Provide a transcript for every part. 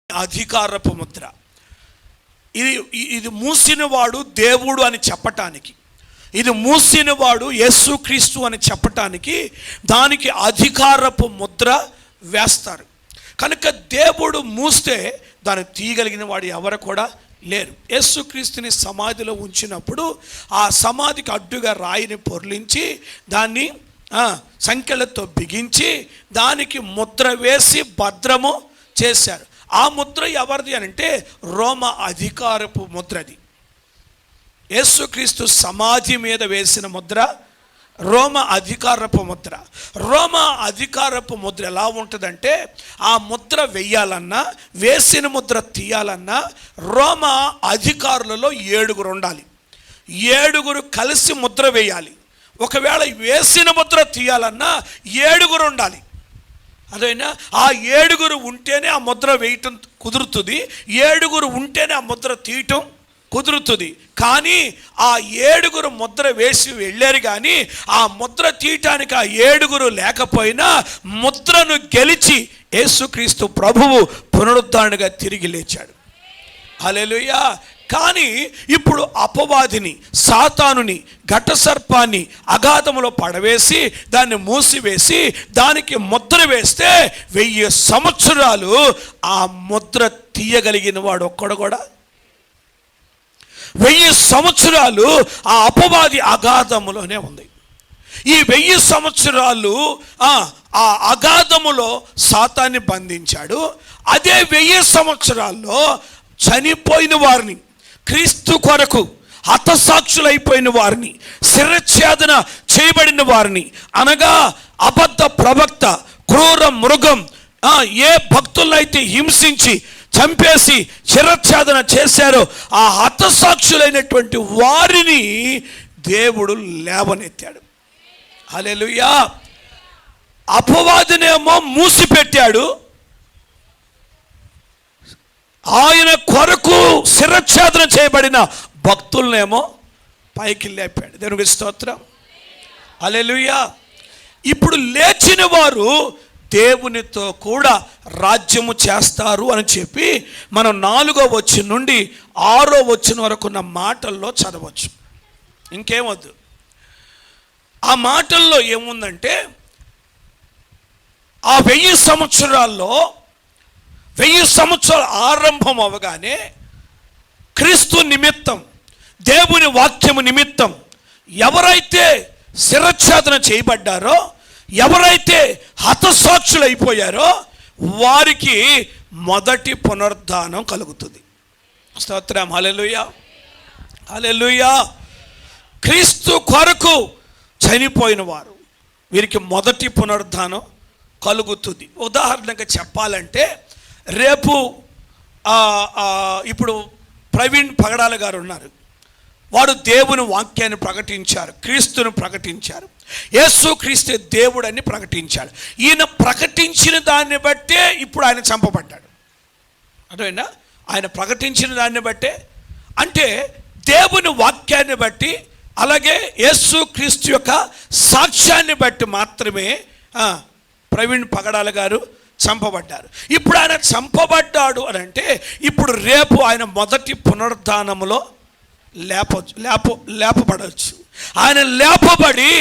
అధికారపు ముద్ర. ఇది మూసినవాడు దేవుడు అని చెప్పటానికి, ఇది మూసినవాడు యేసుక్రీస్తు అని చెప్పటానికి దానికి అధికారపు ముద్ర వేస్తారు. కనుక దేవుడు మూస్తే దాన్ని తీయగలిగిన వాడు ఎవరు కూడా లేరు. యేసుక్రీస్తుని సమాధిలో ఉంచినప్పుడు ఆ సమాధికి అడ్డుగా రాయిని పొర్లించి దాన్ని సంకెళ్ళతో బిగించి దానికి ముద్ర వేసి భద్రము చేశారు. ఆ ముద్ర ఎవరిది అని అంటే రోమ అధికారపు ముద్రది. యేసుక్రీస్తు సమాధి మీద వేసిన ముద్ర రోమ అధికారపు ముద్ర. రోమ అధికారపు ముద్ర ఎలా ఉంటుందంటే ఆ ముద్ర వెయ్యాలన్నా వేసిన ముద్ర తీయాలన్నా రోమ అధికారులలో 7 ఉండాలి. 7 కలిసి ముద్ర వేయాలి. ఒకవేళ వేసిన ముద్ర తీయాలన్నా 7 ఉండాలి. అదైనా ఆ 7 ఉంటేనే ఆ ముద్ర వేయటం కుదురుతుంది, 7 ఉంటేనే ఆ ముద్ర తీయటం కుదురుతుంది. కానీ ఆ 7 ముద్ర వేసి వెళ్ళారు, కానీ ఆ ముద్ర తీయటానికి ఆ 7 లేకపోయినా ముద్రను గెలిచి యేసుక్రీస్తు ప్రభువు పునరుద్ధరణగా తిరిగి లేచాడు. హల్లెలూయా. కానీ ఇప్పుడు అపవాదిని, సాతానుని, ఘట సర్పాన్ని అగాధములో పడవేసి దాన్ని మూసివేసి దానికి ముద్ర వేస్తే 1000 సంవత్సరాలు ఆ ముద్ర తీయగలిగిన వాడు ఒక్కడు కూడా. 1000 సంవత్సరాలు ఆ అపవాది అగాధములోనే ఉంది. ఈ 1000 సంవత్సరాలు ఆ అగాధములో సాతాన్ని బంధించాడు. అదే 1000 సంవత్సరాల్లో చనిపోయిన వారిని, క్రీస్తు కొరకు హతసాక్షులైపోయిన వారిని, శిరఛేదన చేయబడిన వారిని, అనగా అబద్ధ ప్రవక్త, క్రూర మృగం ఏ భక్తులైతే హింసించి చంపేసి శిరఛేదన చేశారో ఆ హతసాక్షులైనటువంటి వారిని దేవుడు లేవనెత్తాడు. హల్లెలూయా. అపవాదినేమో మూసిపెట్టాడు, ఆయన కొరకు శిరఛేదన చేయబడిన భక్తులనేమో పైకి లేపాడు. దేవునికి స్తోత్రం. హల్లెలూయా. ఇప్పుడు లేచిన వారు దేవునితో కూడా రాజ్యము చేస్తారు అని చెప్పి మనం 4వ వచనం నుండి 6వ వచనం వరకు ఉన్న మాటల్లో చదవచ్చు. ఇంకేమొద్దు. ఆ మాటల్లో ఏముందంటే ఆ 1000 సంవత్సరాల్లో 1000 సంవత్సరాలు ఆరంభం అవగానే క్రీస్తు నిమిత్తం, దేవుని వాక్యము నిమిత్తం ఎవరైతే శిరఛేదన చేయబడ్డారో, ఎవరైతే హతసాక్షులైపోయారో వారికి మొదటి పునరుద్ధానం కలుగుతుంది. స్తోత్రం. హల్లెలూయా. హల్లెలూయా. క్రీస్తు కొరకు చనిపోయిన వారు, వీరికి మొదటి పునరుద్ధానం కలుగుతుంది. ఉదాహరణగా చెప్పాలంటే రేపు ఇప్పుడు ప్రవీణ్ పగడాల గారు ఉన్నారు. వాడు దేవుని వాక్యాన్ని ప్రకటించారు, క్రీస్తును ప్రకటించారు, యేసు క్రీస్తు దేవుడని ప్రకటించాడు. ఈయన ప్రకటించిన దాన్ని బట్టే ఇప్పుడు ఆయన చంపబడ్డాడు. అదేనా? ఆయన ప్రకటించిన దాన్ని బట్టే, అంటే దేవుని వాక్యాన్ని బట్టి, అలాగే యేసు క్రీస్తు యొక్క సాక్ష్యాన్ని బట్టి మాత్రమే ప్రవీణ్ పగడాల గారు చంపబడ్డారు. ఇప్పుడు ఆయన చంపబడ్డాడు అని అంటే ఇప్పుడు రేపు ఆయన మొదటి పునరుద్ధానములో లేపబడవచ్చు. ఆయన లేపబడి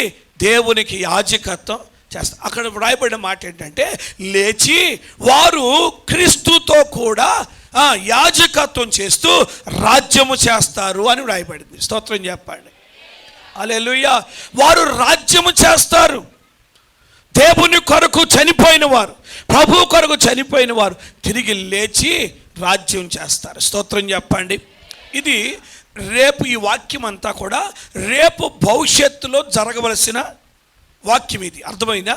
దేవునికి యాజకత్వం చేస్తారు. అక్కడ వ్రాయబడిన మాట ఏంటంటే లేచి వారు క్రీస్తుతో కూడా యాజకత్వం చేస్తూ రాజ్యము చేస్తారు అని వ్రాయబడింది. స్తోత్రం చెప్పండి. హల్లెలూయా. వారు రాజ్యము చేస్తారు. దేవుని కొరకు చనిపోయిన వారు, ప్రభు కొరకు చనిపోయిన వారు తిరిగి లేచి రాజ్యం చేస్తారు. స్తోత్రం చెప్పండి. ఇది రేపు, ఈ వాక్యం అంతా కూడా రేపు భవిష్యత్తులో జరగవలసిన వాక్యం. ఇది అర్థమైందా?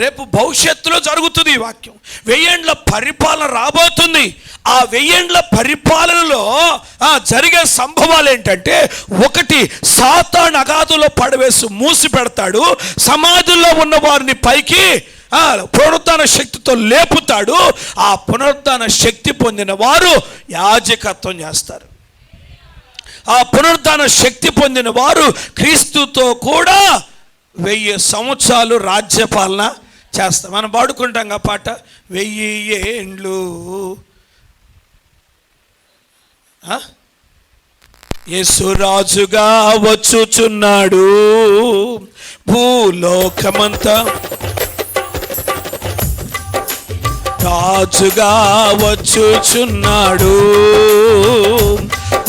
రేపు భవిష్యత్తులో జరుగుతుంది ఈ వాక్యం. 1000 ఏండ్ల పరిపాలన రాబోతుంది. ఆ 1000 ఏండ్ల పరిపాలనలో జరిగే సంభవాలు ఏంటంటే, ఒకటి, సాతాను అగాధంలో పడవేసి మూసి పెడతాడు, సమాధుల్లో ఉన్న వారిని పైకి పునరుద్ధాన శక్తితో లేపుతాడు. ఆ పునరుద్ధాన శక్తి పొందిన వారు యాజకత్వం చేస్తారు. ఆ పునరుద్ధాన శక్తి పొందిన వారు క్రీస్తుతో కూడా 1000 సంవత్సరాలు రాజ్యపాలన చేస్తాం. మనం పాడుకుంటాం ఆ పాట, 1000 ఏండ్లు యేసు రాజుగా వచ్చుచున్నాడు, భూలోకమంతా రాజుగా వచ్చుచున్నాడు,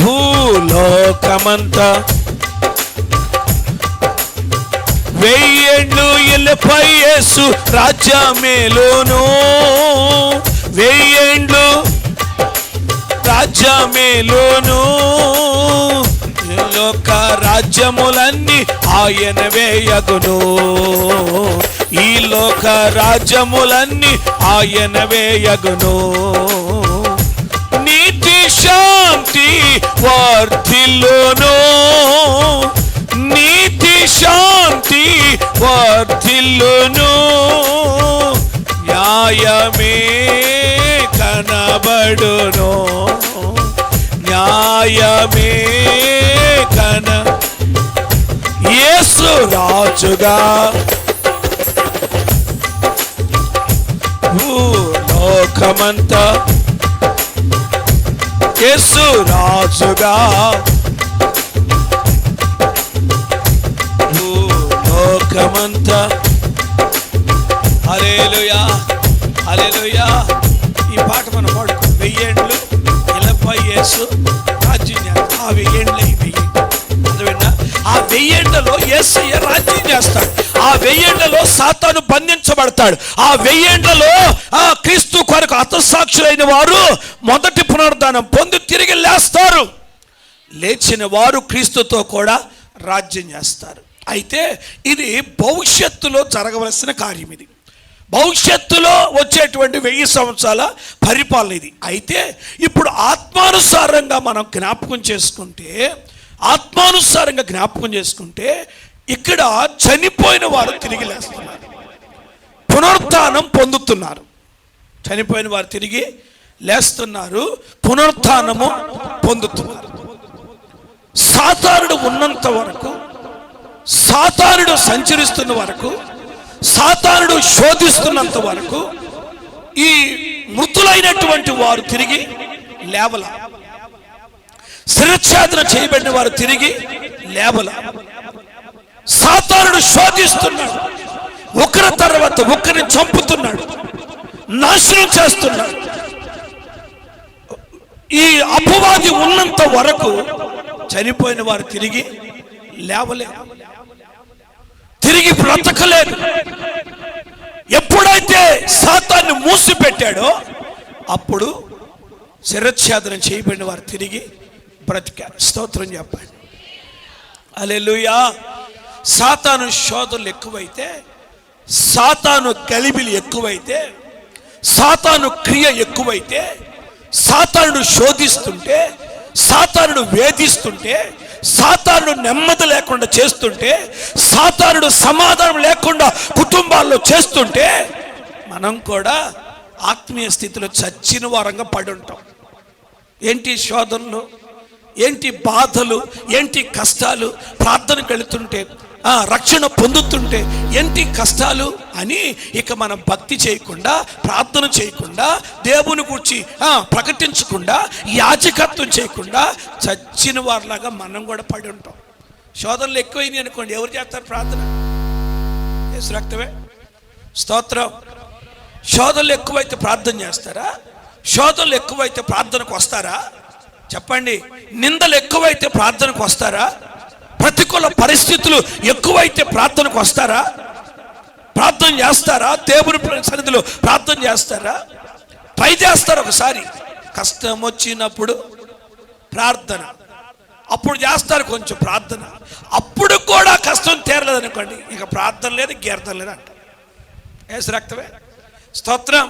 భూలోకమంతా 1000 ఏళ్ళు ఇళ్ళపై యేసు రాజ్యమేలును, 1000 ఏళ్ళు రాజ్యమేలును, లోక రాజ్యములన్నీ ఆయనవే యగును, ఈ లోక రాజ్యములన్నీ ఆయనవే యగును. నీతి శాంతి వర్ధిల్లును, నీతి శాంతి వర్ధిల్లును, న్యాయమే కనబడును, న్యాయమే యేసు రాజుగా భూలోకమంతా, యేసు రాజుగా భూలోకమంతా. హల్లెలూయా, హల్లెలూయా. ఈ పాట మనం పాడుకో. 1000 ఏళ్ళు ఇళ్ళపై యేసు రాజ్యం చేస్తాడు. ఆ 1000 ఏళ్ళు ఆ 1000 ఏళ్లలో యేసయ్య రాజ్యం చేస్తాడు. ఆ 1000 ఏళ్లలో సాతాను బంధించబడతాడు. ఆ 1000 ఏళ్లలో క్రీస్తు కొరకు హతసాక్షులైన వారు మొదటి పునరుద్ధానం పొంది తిరిగి లేస్తారు. లేచిన వారు క్రీస్తుతో కూడా రాజ్యం చేస్తారు. అయితే ఇది భవిష్యత్తులో జరగవలసిన కార్యం. ఇది భవిష్యత్తులో వచ్చేటువంటి 1000 సంవత్సరాల పరిపాలన ఇది. అయితే ఇప్పుడు ఆత్మానుసారంగా మనం జ్ఞాపకం చేసుకుంటే, ఆత్మానుసారంగా జ్ఞాపకం చేసుకుంటే ఇక్కడ చనిపోయిన వారు తిరిగి లేస్తున్నారు, పునరుత్థానం పొందుతున్నారు. చనిపోయిన వారు తిరిగి లేస్తున్నారు, పునరుత్థానము పొందుతున్నారు. సాతానుడు ఉన్నంత వరకు, సాతానుడు సంచరిస్తున్న వరకు, సాతానుడు శోధిస్తున్నంత వరకు ఈ మృతులైనటువంటి వారు తిరిగి లేవల, శిరఛేదన చేయబడిన వారు తిరిగి లేవల. సాతానుడు శోధిస్తున్నాడు, ఒకరి తర్వాత ఒకరిని చంపుతున్నాడు, నాశనం చేస్తున్నాడు. ఈ అపవాది ఉన్నంత వరకు చనిపోయిన వారు తిరిగి లేవలేదు, తిరిగి బ్రతకలేదు. ఎప్పుడైతే సాతాన్ని మూసిపెట్టాడో అప్పుడు శిరఛేదనం చేయబడిన వారు తిరిగి బ్రతికారు. స్తోత్రం చెప్పండి. హల్లెలూయా. సాతాను శోధనలు ఎక్కువైతే, సాతాను గలిబిలి ఎక్కువైతే, సాతాను క్రియ ఎక్కువైతే, సాతానుడు శోధిస్తుంటే, సాతానుడు వేధిస్తుంటే, సాతానుడు నెమ్మది లేకుండా చేస్తుంటే, సాతానుడు సమాధానం లేకుండా కుటుంబాల్లో చేస్తుంటే, మనం కూడా ఆత్మీయ స్థితిలో చచ్చిన వారంగా పడి ఉంటాం. ఏంటి శోధనలు, ఏంటి బాధలు, ఏంటి కష్టాలు, ప్రార్థనకు వెళుతుంటే, రక్షణ పొందుతుంటే ఏంటి కష్టాలు అని ఇక మనం భక్తి చేయకుండా, ప్రార్థన చేయకుండా, దేవుని గురించి ప్రకటించకుండా, యాజకత్వం చేయకుండా చచ్చిన వారిలాగా మనం కూడా పడి ఉంటాం. శోధనలు ఎక్కువైనాయి అనుకోండి, ఎవరు చేస్తారు ప్రార్థన? యేసు రక్తమే. స్తోత్రం. శోధనలు ఎక్కువైతే ప్రార్థన చేస్తారా? శోధనలు ఎక్కువైతే ప్రార్థనకు వస్తారా? చెప్పండి. నిందలు ఎక్కువైతే ప్రార్థనకు వస్తారా? ప్రతికూల పరిస్థితులు ఎక్కువైతే ప్రార్థనకు వస్తారా? ప్రార్థన చేస్తారా? దేవుని సన్నిధిలో ప్రార్థన చేస్తారా? ట్రై చేస్తారు. ఒకసారి కష్టం వచ్చినప్పుడు ప్రార్థన, అప్పుడు చేస్తారు కొంచెం ప్రార్థన, అప్పుడు కూడా కష్టం తీరలేదు అనుకోండి, ఇక ప్రార్థన లేదు, గీర్తన లేదు అంట. యేసు రక్తమే. స్తోత్రం.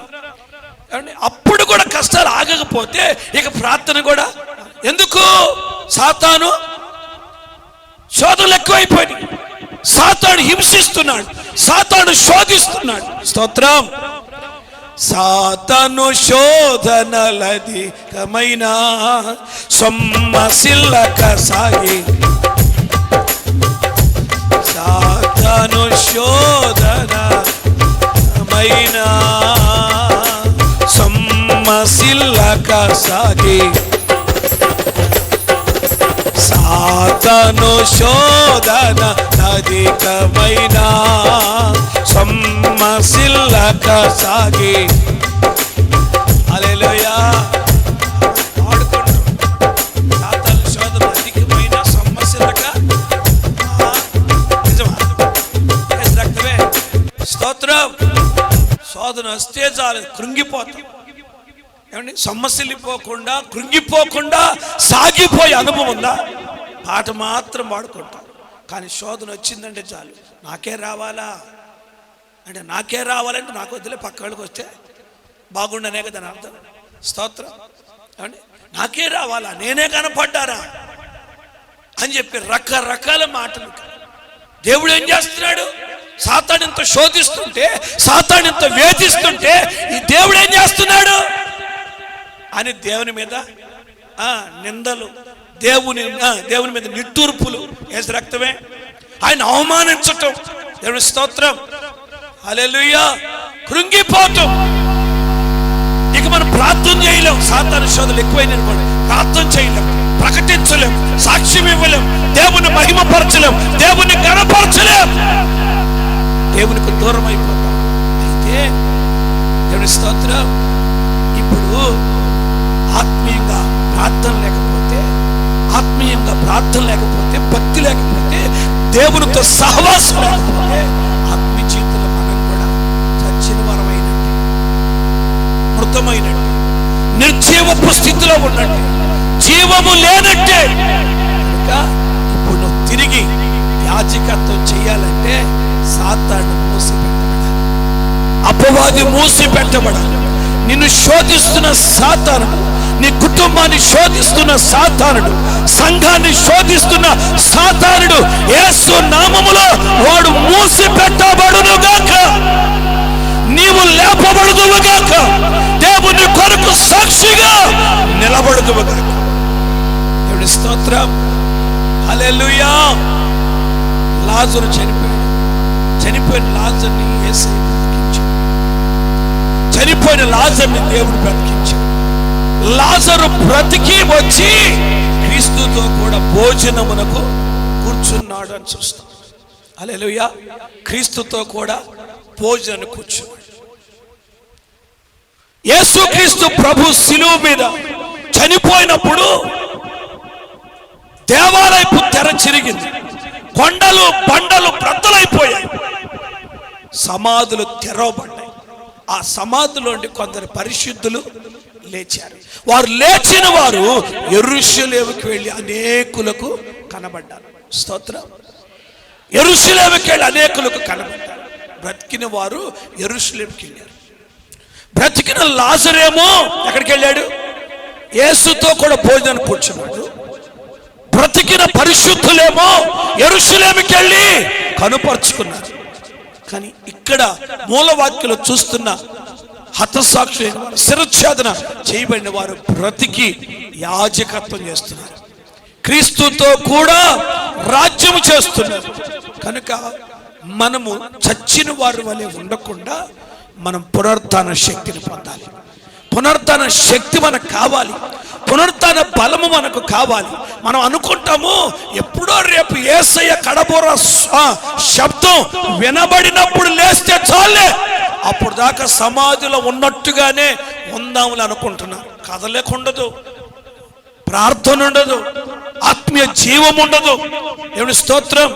అప్పుడు కూడా కష్టాలు ఆగకపోతే ఇక ప్రార్థన కూడా ఎందుకు? సాతాను శోధనలు ఎక్కువైపోయినాయి, సాతాను హింసిస్తున్నాడు, సాతాను శోధిస్తున్నాడు. స్తోత్రం. సాతాను శోధనలధికమైన సొమ్మసిల్లక సాగి, సాతాను శోధనమైన సొమ్మసిల్లక సాగి సాతాను శోధన అధికమైన సొమ్మసిల్లక సాగి హల్లెలూయా ఆడుకుంటాం. సాతాను శోధన అధికమైన సొమ్మసిల్లక నిజమా రక్తమే స్తోత్రం. శోధన వస్తే చాలు కృంగిపోతాం. ఏమండి సొమ్మసిల్లిపోకుండా కృంగిపోకుండా సాగిపోయే అనుభవం ఉందా? పాట మాత్రం పాడుకుంటాం. కానీ శోధన వచ్చిందంటే చాలు నాకే రావాలా అంటే నాకే రావాలంటే నాకు వద్దులే పక్క వాళ్ళకి వస్తే బాగుండనే కదా అని అర్థం. స్తోత్రం. ఏమండి నాకే రావాలా నేనే కనపడ్డారా అని చెప్పి రకరకాల మాటలు. దేవుడు ఏం చేస్తున్నాడు? సాతానుతో శోధిస్తుంటే సాతానుతో వేధిస్తుంటే ఈ దేవుడు ఏం చేస్తున్నాడు అని దేవుని మీద నిందలు, దేవుని మీద నిట్టూర్పులు, యేసు రక్తమే ఆయన అవమానించటం. దేవుని స్తోత్రం. హల్లెలూయా. కృంగిపోవటం. ఇక మనం ప్రార్థన చేయలేం. సాతాను శోధనలు ఎక్కువైన ప్రార్థన చేయలేం, ప్రకటించలేం, సాక్ష్యం ఇవ్వలేం, దేవుని మహిమపరచలేం, దేవుని గణపరచలేం, దేవునికి దూరం అయిపోతాం. అయితే దేవుని స్తోత్రం. ఇప్పుడు ఆత్మీయంగా ప్రార్థన లేకపోతే భక్తి లేకపోతే దేవునితో సహవాసం లేకపోతే ఆత్మీయ జీవితంలో మనం కూడా చచ్చిన వారమైనట్టు, మృతమైనట్టు, నిర్జీవపు స్థితిలో ఉన్నట్టు, జీవము లేనట్టే. కనుక ఇప్పుడు నువ్వు తిరిగి యాజకత్వం చేయాలంటే సాతాను మూసిపెట్టబడాలి, అపవాది మూసిపెట్టబడాలి. నిన్ను శోధిస్తున్న సాతానుడు, నీ కుటుంబాన్ని శోధిస్తున్న సాతానుడు, సంఘాన్ని శోధిస్తున్న సాతానుడు యేసు నామములో వాడు మూసిపెట్టబడునుగాక. నీవు లేపబడుదువుగాక. దేవుని కొరకు సాక్షిగా నిలబడుదువుగాక. దేవుని స్తోత్రం. హల్లెలూయా. లాజరు చనిపోయిన లాజరుని యేసయ్య బ్రతికించాడు. చనిపోయిన లాజరుని దేవుడు బ్రతికించాడు. లాజరు బ్రతికి వచ్చి క్రీస్తుతో కూడా భోజనమునకు కూర్చున్నాడు అని చూస్తాం. హల్లెలూయా. క్రీస్తుతో కూడా భోజనానికి కూర్చున్నాడు. యేసుక్రీస్తు ప్రభు శిలువ మీద చనిపోయినప్పుడు దేవాలయపు తెర చిరిగింది. కొండలు బండలు బ్రద్దలైపోయాయి. సమాధులు తెరవబడ్డాయి. ఆ సమాధిలోండి కొందరు పరిశుద్ధులు లేచారు. వారు లేచిన వారు యెరూషలేముకి వెళ్ళి అనేకులకు కనబడ్డారు. స్తోత్రం. యెరూషలేముకి వెళ్ళి అనేకులకు కనబడ్డారు. బ్రతికిన వారు యెరూషలేముకి వెళ్ళారు. బ్రతికిన లాజరేమో ఎక్కడికి వెళ్ళాడు? యేసుతో కూడా భోజనానికి కూర్చున్నాడు. బ్రతికిన పరిశుద్ధులేమో యెరూషలేముకి వెళ్ళి కనుపరుచుకున్నారు. కానీ ఇక్కడ మూలవాక్యలో చూస్తున్న హతసాక్షులైన వారు, శిరచ్ఛేదన చేయబడిన వారు బ్రతికి యాజకత్వం చేస్తున్నారు, క్రీస్తుతో కూడా రాజ్యం చేస్తున్నారు. కనుక మనము చచ్చిన వారి వలె ఉండకుండా మనం పునరుత్థాన శక్తిని పొందాలి. పునరుత్థాన శక్తి మనకు కావాలి. పునరుత్థాన బలము మనకు కావాలి. మనం అనుకుంటాము ఎప్పుడో రేపు యేసయ్య కడబోర శబ్దం వినబడినప్పుడు లేస్తే చాలే, అప్పుడు దాకా సమాధిలో ఉన్నట్టుగానే ఉందాములు అనుకుంటున్నారు. కదలేకుండదు, ప్రార్థన ఉండదు, ఆత్మీయ జీవం ఉండదు. దేవుని స్తోత్రం.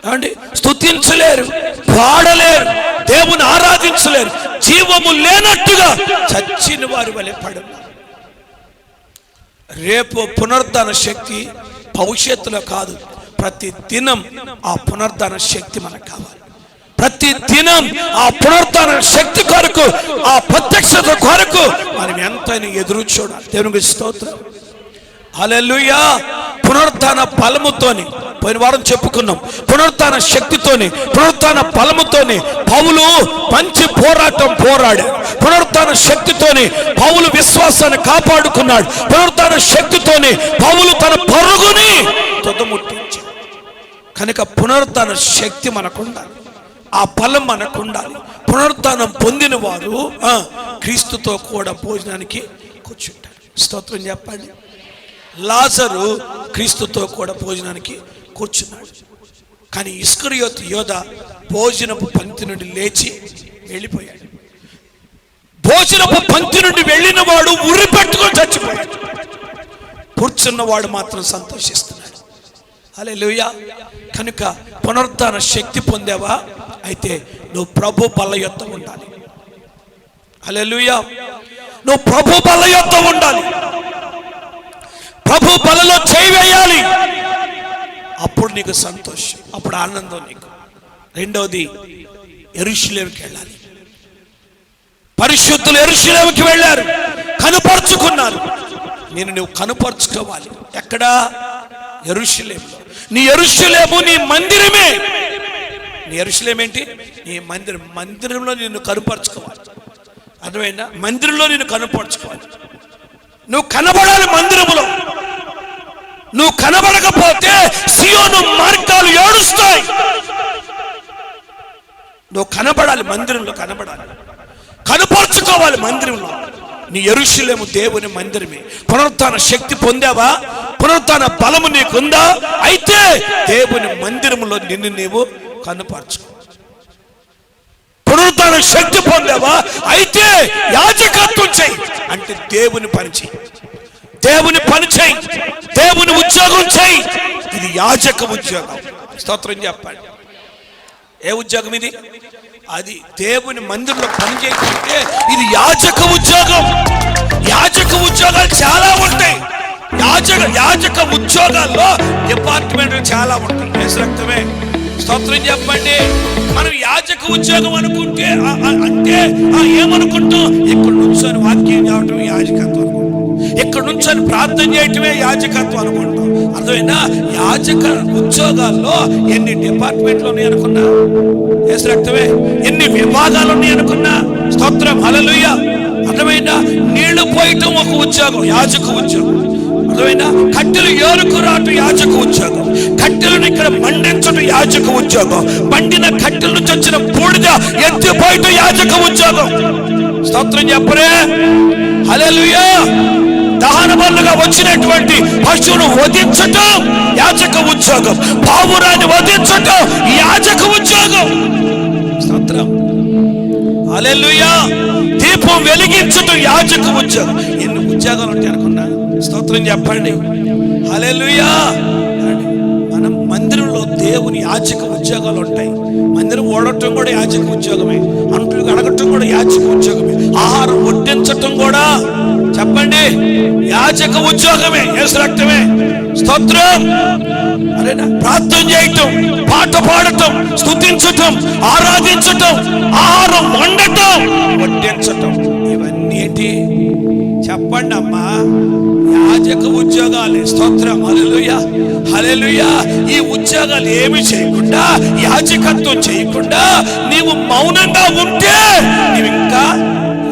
ఏమండి? స్తుతించలేరు, పాడలేరు, దేవుని ఆరాధించలేరు, జీవము లేనట్టుగా చచ్చిన వారి వలె పడు. రేపు పునరుద్ధాన శక్తి భవిష్యత్తులో కాదు, ప్రతి దినం ఆ పునరుద్ధాన శక్తి మనకు కావాలి. ప్రతి దినం ఆ పునరుద్ధాన శక్తి కొరకు, ఆ ప్రత్యక్షత కొరకు మనం ఎంతైనా ఎదురు చూడాలి. దేవునికి స్తోత్రం. హల్లెలూయా. పునరుత్థాన బలముతోని, పోయిన వారం చెప్పుకున్నాం, పునరుత్థాన శక్తితోని, పునరుత్థాన బలముతోని పౌలు మంచి పోరాటం పోరాడు. పునరుత్థాన శక్తితోని పౌలు విశ్వాసాన్ని కాపాడుకున్నాడు. పునరుత్థాన శక్తితోని పౌలు తన పరుగుని తుదముట్టించాడు. కనుక పునరుత్థాన శక్తి మనకుండాలి, ఆ బలం మనకుండాలి. పునరుత్థానం పొందిన వారు క్రీస్తుతో కూడా భోజనానికి కూర్చుంటారు. స్తోత్రం చెప్పండి. లాజరు క్రీస్తుతో కూడా భోజనానికి కూర్చున్నాడు. కానీ ఇస్కరియోతు యోధ భోజనపు పంక్తి నుండి లేచి వెళ్ళిపోయాడు. భోజనపు పంక్తి నుండి వెళ్ళిన వాడు ఉరి పెట్టుకొని చచ్చిపోయాడు. కూర్చున్నవాడు మాత్రం సంతోషిస్తున్నాడు. హల్లెలూయా. కనుక పునరుద్ధాన శక్తి పొందావా? అయితే నువ్వు ప్రభు బల్ల యొద్ద ఉండాలి. హల్లెలూయా. నువ్వు ప్రభు బల్ల యొద్ద ఉండాలి. ప్రభు బలలో చేయి వేయాలి. అప్పుడు నీకు సంతోషం, అప్పుడు ఆనందం నీకు. రెండవది, యెరూషలేముకి వెళ్ళాలి. పరిశుద్ధులు యెరూషలేముకి వెళ్ళారు, కనుపరుచుకున్నారు. నువ్వు కనుపరుచుకోవాలి. ఎక్కడ? యెరూషలేములో. నీ యెరూషలేము నీ మందిరమే. నీ యెరూషలేము ఏంటి? నీ మందిరం. మందిరంలో నిన్ను కనుపరుచుకోవాలి. అర్థమైందా? మందిరంలో నిన్ను కనుపరుచుకోవాలి. నువ్వు కనబడాలి మందిరములో. నువ్వు కనబడకపోతే సియోను మార్గాలు ఏడుస్తాయి. నువ్వు కనబడాలి, మందిరంలో కనబడాలి, కనపరుచుకోవాలి మందిరంలో. నీ యెరూషలేము దేవుని మందిరమే. పునరుత్థాన శక్తి పొందావా? పునరుత్థాన బలము నీకుందా? అయితే దేవుని మందిరములో నిన్ను నీవు కనపరచుకో. పునరుత్థాన శక్తి పొందావా? అయితే యాజకత్వం చెయ్యి. అంటే దేవుని పని చెయ్యి, దేవుని పని చెయ్యి, దేవుని ఉద్యోగం చెయ్యి. ఇది యాజక ఉద్యోగం. స్తోత్రం చెప్పండి. ఏ ఉద్యోగం ఇది? అది దేవుని మందిరంలో పని చేయకుంటే ఇది యాజక ఉద్యోగం. యాజక ఉద్యోగాలు చాలా ఉంటాయి. యాజక ఉద్యోగాల్లో డిపార్ట్మెంట్లు చాలా ఉంటాయి. రక్తమే. స్తోత్రం చెప్పండి. మనం యాజక ఉద్యోగం అనుకుంటే అంటే ఏమనుకుంటాం? ఇక్కడ నుంచొని వాక్యం చెప్పడం యాజకత్వం అనుకుంటాం. ఇక్కడ నుంచొని ప్రార్థన చేయటమే యాజకత్వం అనుకుంటాం. అర్థమైనా? యాజక ఉద్యోగాల్లో ఎన్ని డిపార్ట్మెంట్లు ఉన్నాయి అనుకున్నా? యేసు రక్తమే. ఎన్ని విభాగాలు ఉన్నాయి అనుకున్నా? స్తోత్రం. హల్లెలూయా. అర్థమైనా? నీళ్లు పోయటం ఒక ఉద్యోగం, యాజక ఉద్యోగం. అర్థమైనా? కట్టెలు ఏరుకు రావటం యాజక ఉద్యోగం. కట్టెలను ఇక్కడ మండించడం యాజక ఉద్యోగం. మండిన కట్టెల నుంచి వచ్చిన బూడిద ఎత్తిపోయటం యాజక ఉద్యోగం. స్తోత్రం చెప్పరే. హల్లెలూయా. దహన బలుగా వచ్చినటువంటి పశువును వధించటం యాజక ఉద్యోగం. పావురాన్ని వధించటం యాజక ఉద్యోగం. స్తోత్రం. హల్లెలూయా. దీపం వెలిగించటం యాజక ఉద్యోగం. ఎన్ని ఉద్యోగాలు ఉంటాయి అనుకున్నా? స్తోత్రం చెప్పండి. హల్లెలూయా. మనం మందిరంలో దేవుని యాజక ఉద్యోగాలు ఉంటాయి. మందిరం ఓడటం కూడా యాజక ఉద్యోగమే. అంటులు అడగటం కూడా యాజక ఉద్యోగమే. ఆహారం వడ్డించటం కూడా చెప్పండి యాజక ఉద్యోగమే. యేసు రక్తమే. స్తోత్రం. అరేనా? ప్రార్థన చేయటం, పాట పాడటం, స్తుతించటం, ఆరాధించటం, ఆహారం వండటం, వడ్డించటం, ఇవన్నీ ఏంటి చెప్పండి అమ్మా? యాజక ఉద్యోగాలే. స్తోత్రం. హల్లెలూయా. హల్లెలూయా. ఈ ఉద్యోగాలు ఏమి చేయకుండా, యాజకత్వం చేయకుండా నీవు మౌనంగా ఉంటే నీవు ఇంకా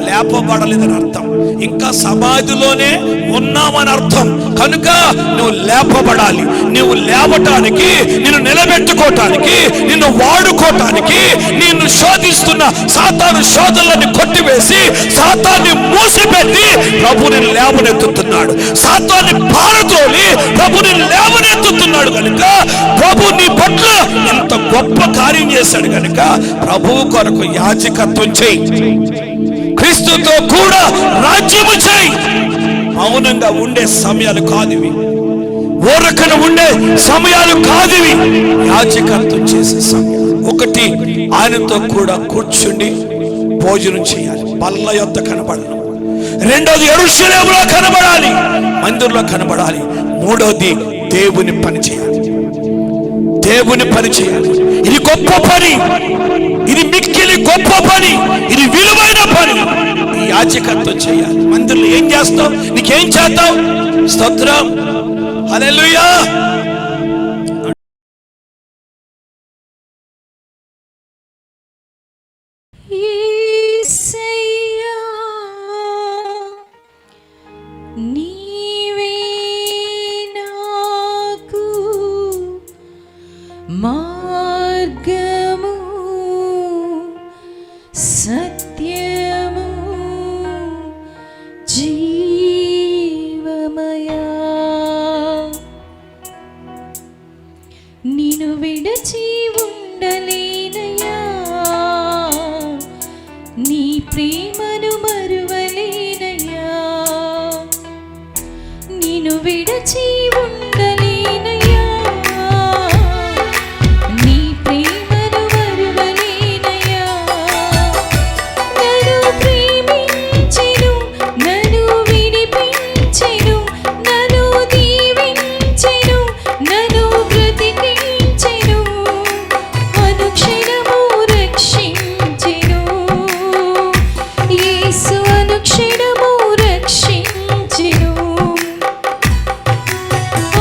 లేపబడలేదని అర్థం. ఇంకా సమాధిలోనే ఉన్నామని అర్థం. కనుక నువ్వు లేపబడాలి. నువ్వు లేవటానికి, నిన్ను నిలబెట్టుకోవటానికి, నిన్ను వాడుకోవటానికి, నిన్ను శోధిస్తున్న సాతాను శోధనలను కొట్టివేసి సాతాన్ని మూసిపెట్టి ప్రభుని లేవనెత్తుతున్నాడు. సాతాన్ని పారద్రోలి ప్రభుని లేవనెత్తుతున్నాడు. కనుక ప్రభు నీ పట్ల ఎంత గొప్ప కార్యం చేశాడు. కనుక ప్రభువు కొరకు యాజకత్వం చేయి. క్రీస్తుతో కూడా రాజ్యము చేయి. మౌనంగా ఉండే సమయాలు కాదివి, ఊరకన ఉండే సమయాలు కాదివి, యాజకత్వం చేసే సమయం. ఒకటి, ఆయనతో కూడా కూర్చుండి భోజనం చేయాలి, బల్ల యొద్ద కనబడను. రెండోది, యెరూషలేములో కనబడాలి, మందిరంలో కనబడాలి. మూడోది, దేవుని పని చేయాలి. దేవుని పని చేయాలి. ఇది గొప్ప పని, ఇది మిక్కిలి గొప్ప పని, ఇది విలువైన పని. ఈ యాజకత్వం చేయాలి. మందిరంలో ఏం చేస్తావు? నీకేం చేస్తావు? స్తోత్రం. హల్లెలూయా. మార్గము సత్యము జీవమయా విడచి ఉండలేనయ్యా, నీ ప్రేమను మరువలేనయ్యా. నన్ను ప్రేమించెను, నన్ను విడిపించెను, నన్ను దీవించెను, నన్ను బ్రతికించెను, అనుక్షణము రక్షించెను. యేసు అనుక్షణము రక్షించెను,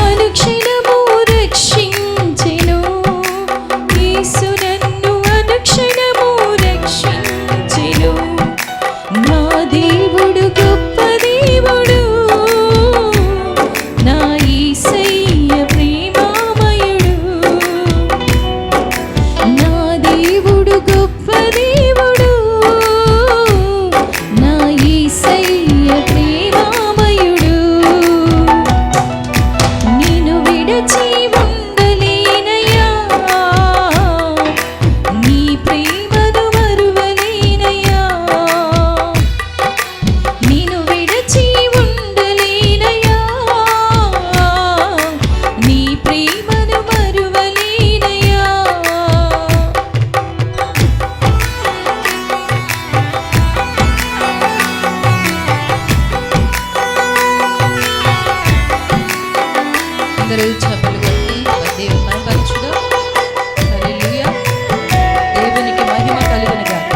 అనుక్షణము రక్షించెను. యేసు నన్ను అనుక్షణము రక్షించెను. నా దేవుడు గొప్ప దేవుడు, నా యేసయ్య ప్రేమామయుడు. నా దేవుడు గొప్ప దేవుడు, నా యేసయ్య ప్రేమామయుడు. నిన్ను విడచి ఉండలేనయ్యా, నీ ప్రేమను మరువలేనయ్యా. నిన్ను విడచి ఉండలేనయ్యా, నీ ప్రేమను మరువలేనయ్యా. అందరూ చప్పట్లు కొట్టి దేవుని మహిమపరచుదాం. హల్లెలూయా. దేవునికి మహిమ కలుగును గాక.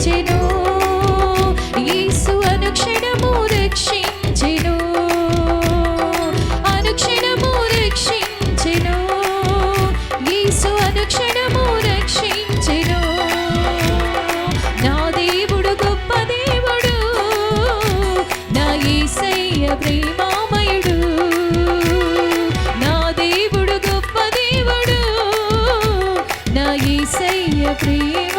రక్షించెను, యేసు అనుక్షణము రక్షించెను, అనుక్షణము రక్షించెను, యేసు అనుక్షణము రక్షించెను. నా దేవుడు గొప్ప దేవుడు, నా యేసయ్య ప్రేమామయుడు, నా దేవుడు గొప్ప దేవుడు, నా యేసయ్య ప్రేమ